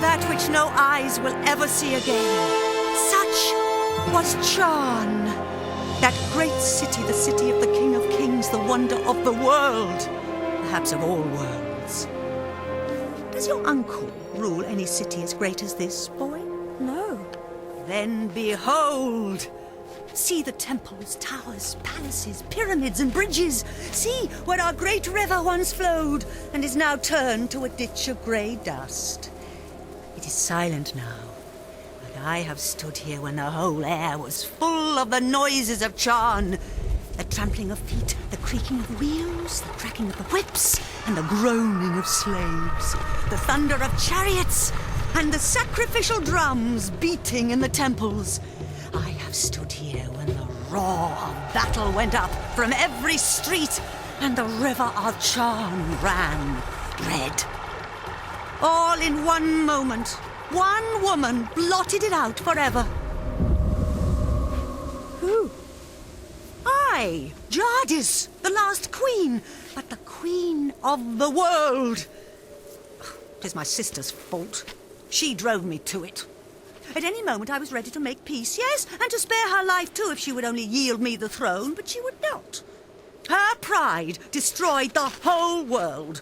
that which no eyes will ever see again. Such was Charn, that great city, the city of the King of Kings, the wonder of the world, perhaps of all worlds. Does your uncle rule any city as great as this, boy? No. Then behold! See the temples, towers, palaces, pyramids and bridges. See where our great river once flowed and is now turned to a ditch of grey dust. It is silent now, but I have stood here when the whole air was full of the noises of Charn. The trampling of feet, the creaking of the wheels, the cracking of the whips, and the groaning of slaves. The thunder of chariots, and the sacrificial drums beating in the temples. I have stood here when the roar of battle went up from every street, and the river of Charn ran red. All in one moment, one woman blotted it out forever. Who? I, Jadis, the last queen, but the queen of the world. It is my sister's fault. She drove me to it. At any moment I was ready to make peace, yes, and to spare her life too if she would only yield me the throne, but she would not. Her pride destroyed the whole world.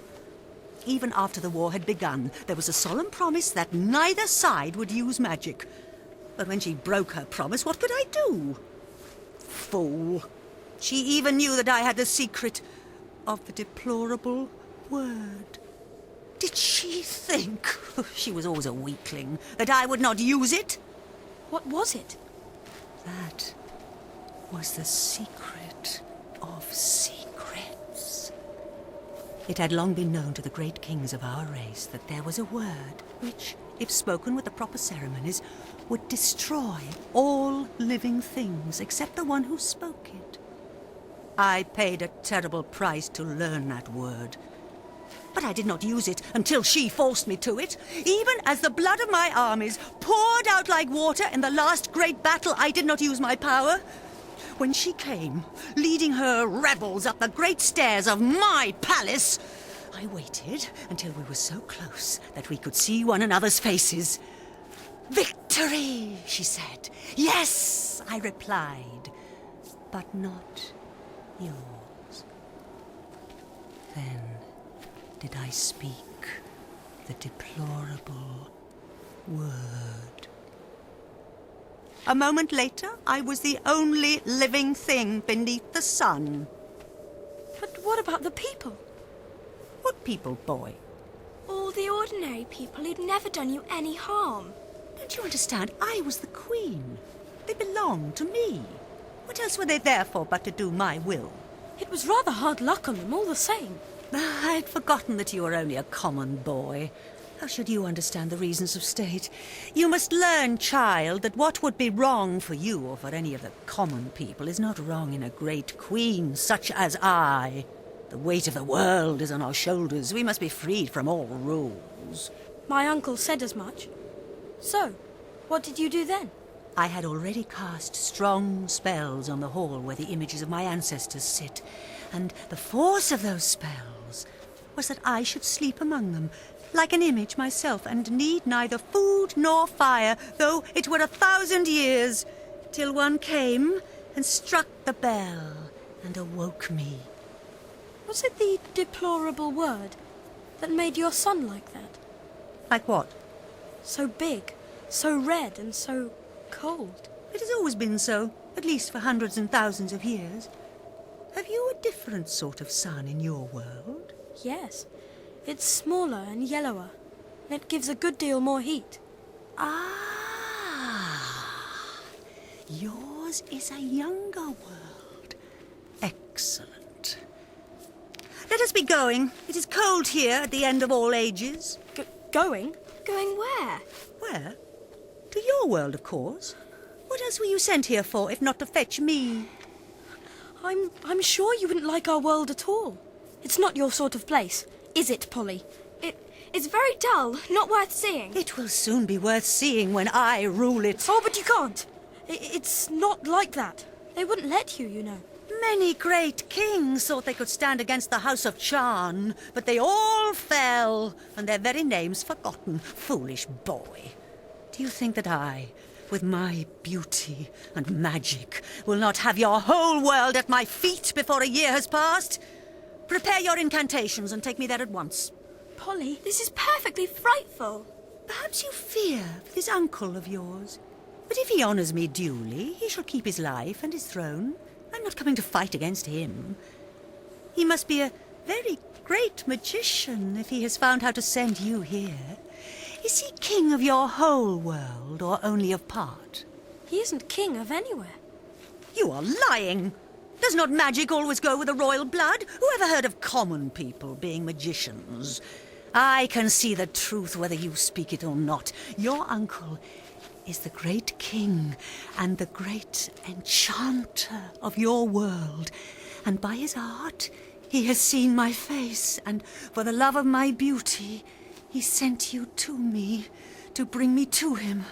Even after the war had begun, there was a solemn promise that neither side would use magic. But when she broke her promise, what could I do? Fool. She even knew that I had the secret of the deplorable word. Did she think, she was always a weakling, that I would not use it? What was it? That was the secret of secrets. It had long been known to the great kings of our race that there was a word which, if spoken with the proper ceremonies, would destroy all living things except the one who spoke it. I paid a terrible price to learn that word. But I did not use it until she forced me to it. Even as the blood of my armies poured out like water in the last great battle, I did not use my power. When she came, leading her rebels up the great stairs of my palace, I waited until we were so close that we could see one another's faces. "Victory," she said. "Yes," I replied, "but not yours." Then did I speak the deplorable word. A moment later, I was the only living thing beneath the sun. But what about the people? What people, boy? All the ordinary people who'd never done you any harm. Don't you understand? I was the queen. They belonged to me. What else were they there for but to do my will? It was rather hard luck on them all the same. I'd forgotten that you were only a common boy. How should you understand the reasons of state? You must learn, child, that what would be wrong for you or for any of the common people is not wrong in a great queen such as I. The weight of the world is on our shoulders. We must be freed from all rules. My uncle said as much. So, what did you do then? I had already cast strong spells on the hall where the images of my ancestors sit, and the force of those spells was that I should sleep among them, like an image myself, and need neither food nor fire, though it were 1,000 years, till one came and struck the bell and awoke me. Was it the deplorable word that made your son like that? Like what? So big, so red and so cold. It has always been so, at least for hundreds and thousands of years. Have you a different sort of sun in your world? Yes. It's smaller and yellower, and it gives a good deal more heat. Ah! Yours is a younger world. Excellent. Let us be going. It is cold here at the end of all ages. Going? Going where? Where? To your world, of course. What else were you sent here for, if not to fetch me? I'm sure you wouldn't like our world at all. It's not your sort of place, is it, Polly? It's very dull, not worth seeing. It will soon be worth seeing when I rule it. Oh, but you can't. It's not like that. They wouldn't let you, you know. Many great kings thought they could stand against the House of Charn, but they all fell, and their very names forgotten. Foolish boy. Do you think that I, with my beauty and magic, will not have your whole world at my feet before a year has passed? Prepare your incantations and take me there at once. Polly, This is perfectly frightful. Perhaps you fear for this uncle of yours. But if he honors me duly, he shall keep his life and his throne. I'm not coming to fight against him. He must be a very great magician if he has found how to send you here. Is he king of your whole world, or only of part? he isn't king of anywhere. You are lying. Does not magic always go with the royal blood? Who ever heard of common people being magicians? I can see the truth whether you speak it or not. Your uncle is the great king and the great enchanter of your world. And by his art, he has seen my face, and for the love of my beauty, he sent you to me, to bring me to him.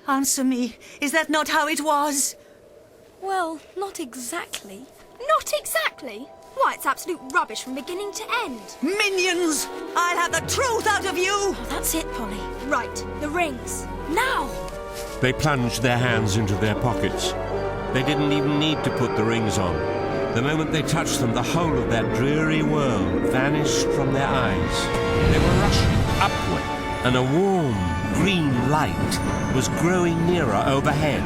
Answer me, is that not how it was? Well, not exactly. Not exactly. Why, it's absolute rubbish from beginning to end. Minions! I'll have the truth out of you! Oh, that's it, Polly. Right, the rings. Now! They plunged their hands into their pockets. They didn't even need to put the rings on. The moment they touched them, the whole of that dreary world vanished from their eyes. They were rushing upward, and a warm, green light was growing nearer overhead.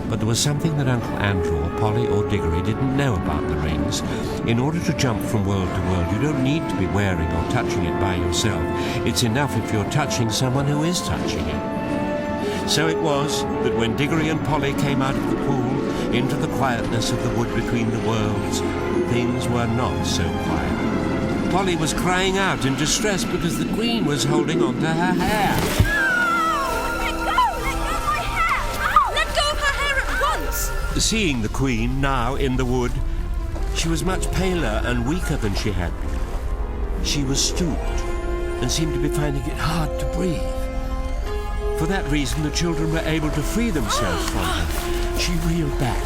But there was something that Uncle Andrew or Polly or Diggory didn't know about the rings. In order to jump from world to world, you don't need to be wearing or touching it by yourself. It's enough if you're touching someone who is touching it. So it was that when Diggory and Polly came out of the pool into the quietness of the wood between the worlds, things were not so quiet. Polly was crying out in distress because the Queen was holding on to her hair. Let go! Let go of my hair! Ow! Let go of her hair at once! Seeing the Queen now in the wood, she was much paler and weaker than she had been. She was stooped and seemed to be finding it hard to breathe. For that reason, the children were able to free themselves from her. She reeled back,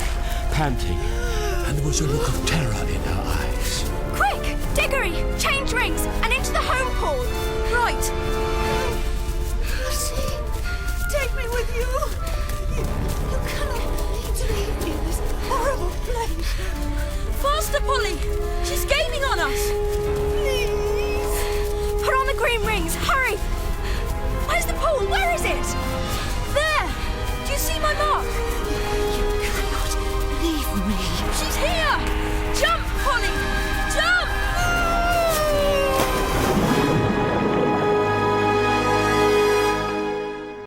panting, and there was a look of terror in her eyes. Quick! Diggory! Change rings and into the home pool! Right! Lucy, take me with you. You cannot leave me in this horrible place. Faster, Polly! She's gaining on us! Please. Put on the green rings! Hurry! Where's the pool? Where is it? There! Do you see my mark? You cannot leave me. She's here! Jump!